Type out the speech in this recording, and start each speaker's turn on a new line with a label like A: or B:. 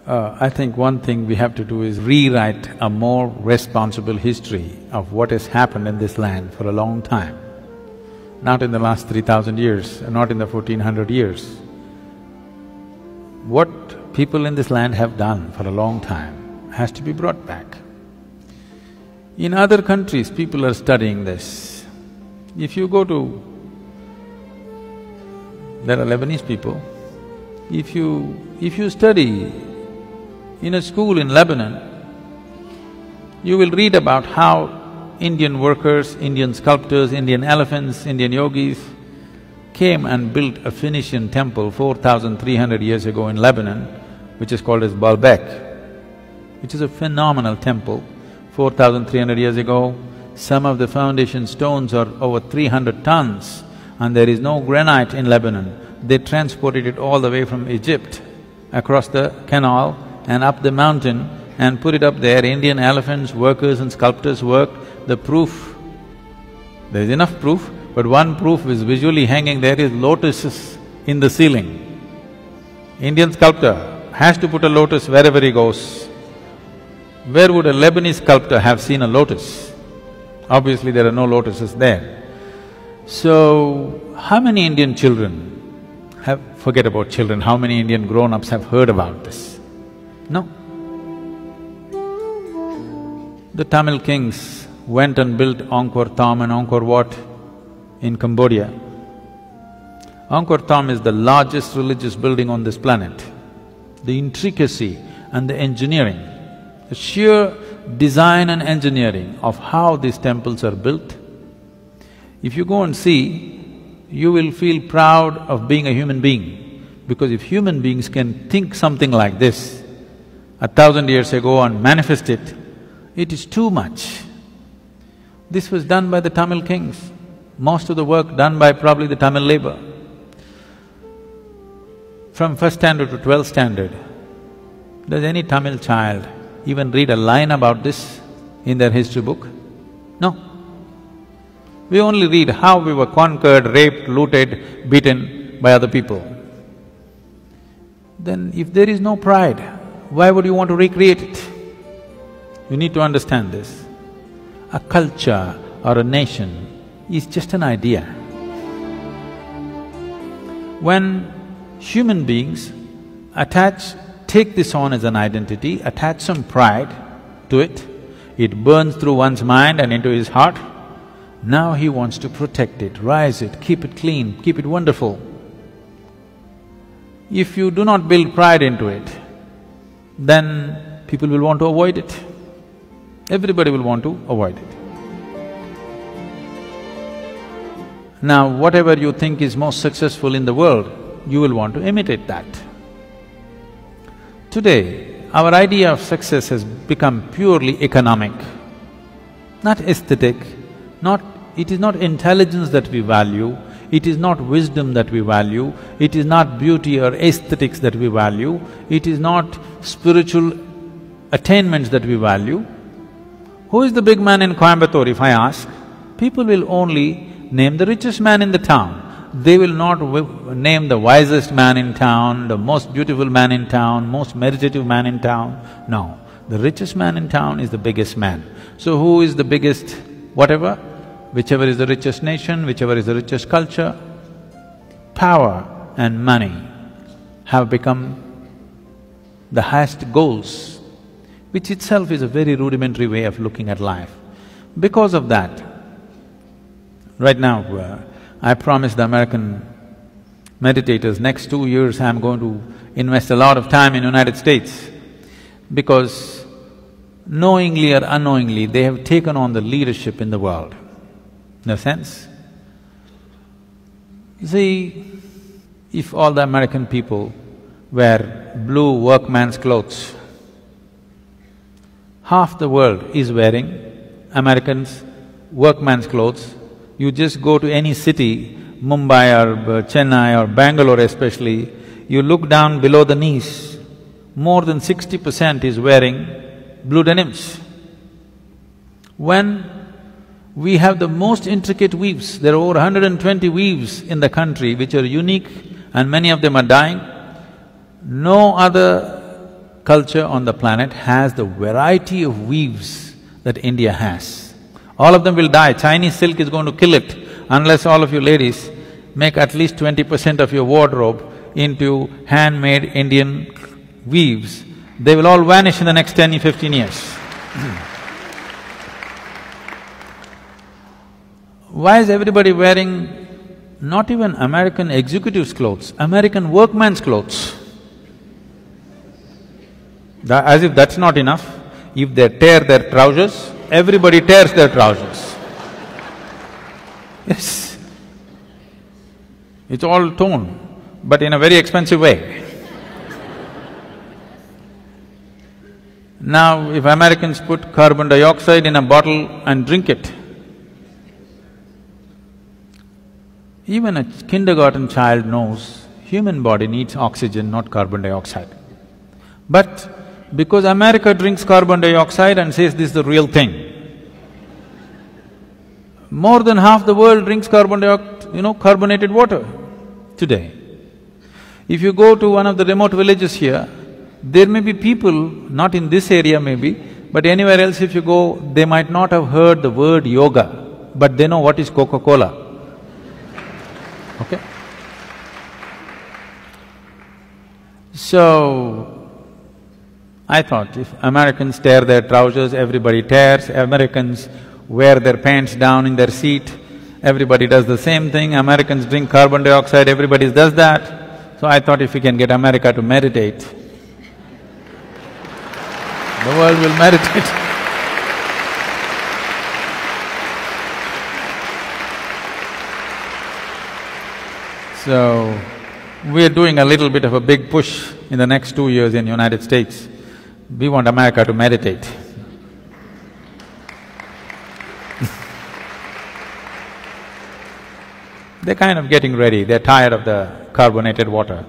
A: I think one thing we have to do is rewrite a more responsible history of what has happened in this land for a long time. Not in the last 3,000 years, not in the 1400 years. What people in this land have done for a long time has to be brought back. In other countries, people are studying this. If you go to… there are Lebanese people, if you study in a school in Lebanon, you will read about how Indian workers, Indian sculptors, Indian elephants, Indian yogis came and built a Phoenician temple 4,300 years ago in Lebanon, which is called as Baalbek, which is a phenomenal temple. 4,300 years ago, some of the foundation stones are over 300 tons and there is no granite in Lebanon. They transported it all the way from Egypt, across the canal and up the mountain and put it up there. Indian elephants, workers and sculptors worked. The proof, there is enough proof, but one proof is visually hanging there is lotuses in the ceiling. Indian sculptor has to put a lotus wherever he goes. Where would a Lebanese sculptor have seen a lotus? Obviously there are no lotuses there. So, how many Indian children have… forget about children, how many Indian grown-ups have heard about this? No. The Tamil kings went and built Angkor Thom and Angkor Wat in Cambodia. Angkor Thom is the largest religious building on this planet. The intricacy and the engineering, the sheer design and engineering of how these temples are built, if you go and see, you will feel proud of being a human being, because if human beings can think something like this 1,000 years ago and manifest it, it is too much. This was done by the Tamil kings, most of the work done by probably the Tamil labor. From first standard to 12th standard, does any Tamil child even read a line about this in their history book? No. We only read how we were conquered, raped, looted, beaten by other people. Then if there is no pride, why would you want to recreate it? You need to understand this. A culture or a nation is just an idea. When human beings take this on as an identity, attach some pride to it, it burns through one's mind and into his heart. Now he wants to protect it, rise it, keep it clean, keep it wonderful. If you do not build pride into it, then people will want to avoid it. Everybody will want to avoid it. Now, whatever you think is most successful in the world, you will want to imitate that. Today, our idea of success has become purely economic, not aesthetic, it is not intelligence that we value, it is not wisdom that we value, it is not beauty or aesthetics that we value, it is not spiritual attainments that we value. Who is the big man in Coimbatore, if I ask? People will only name the richest man in the town. They will not name the wisest man in town, the most beautiful man in town, most meditative man in town. No, the richest man in town is the biggest man. So who is the biggest whatever? Whichever is the richest nation, whichever is the richest culture, power and money have become the highest goals, which itself is a very rudimentary way of looking at life. Because of that, right now, I promised the American meditators, next 2 years I'm going to invest a lot of time in United States, because knowingly or unknowingly, they have taken on the leadership in the world. In a sense, see, if all the American people wear blue workman's clothes, half the world is wearing Americans' workman's clothes. You just go to any city, Mumbai or Chennai or Bangalore especially, you look down below the knees, more than 60% is wearing blue denims. When we have the most intricate weaves, there are over 120 weaves in the country which are unique and many of them are dying, no other culture on the planet has the variety of weaves that India has. All of them will die. Chinese silk is going to kill it unless all of you ladies make at least 20% of your wardrobe into handmade Indian weaves. They will all vanish in the next 10, 15 years. Why is everybody wearing not even American executives' clothes, American workman's clothes? As if that's not enough, if they tear their trousers, everybody tears their trousers. Yes. It's all torn, but in a very expensive way. Now, if Americans put carbon dioxide in a bottle and drink it, even a kindergarten child knows human body needs oxygen, not carbon dioxide. But because America drinks carbon dioxide and says this is the real thing, more than half the world drinks carbonated water today. If you go to one of the remote villages here, there may be people, not in this area maybe, but anywhere else if you go, they might not have heard the word yoga, but they know what is Coca-Cola. Okay? So, I thought if Americans tear their trousers, everybody tears, Americans wear their pants down in their seat, everybody does the same thing, Americans drink carbon dioxide, everybody does that. So I thought if we can get America to meditate, the world will meditate. So, we're doing a little bit of a big push in the next 2 years in United States. We want America to meditate. They're kind of getting ready, they're tired of the carbonated water.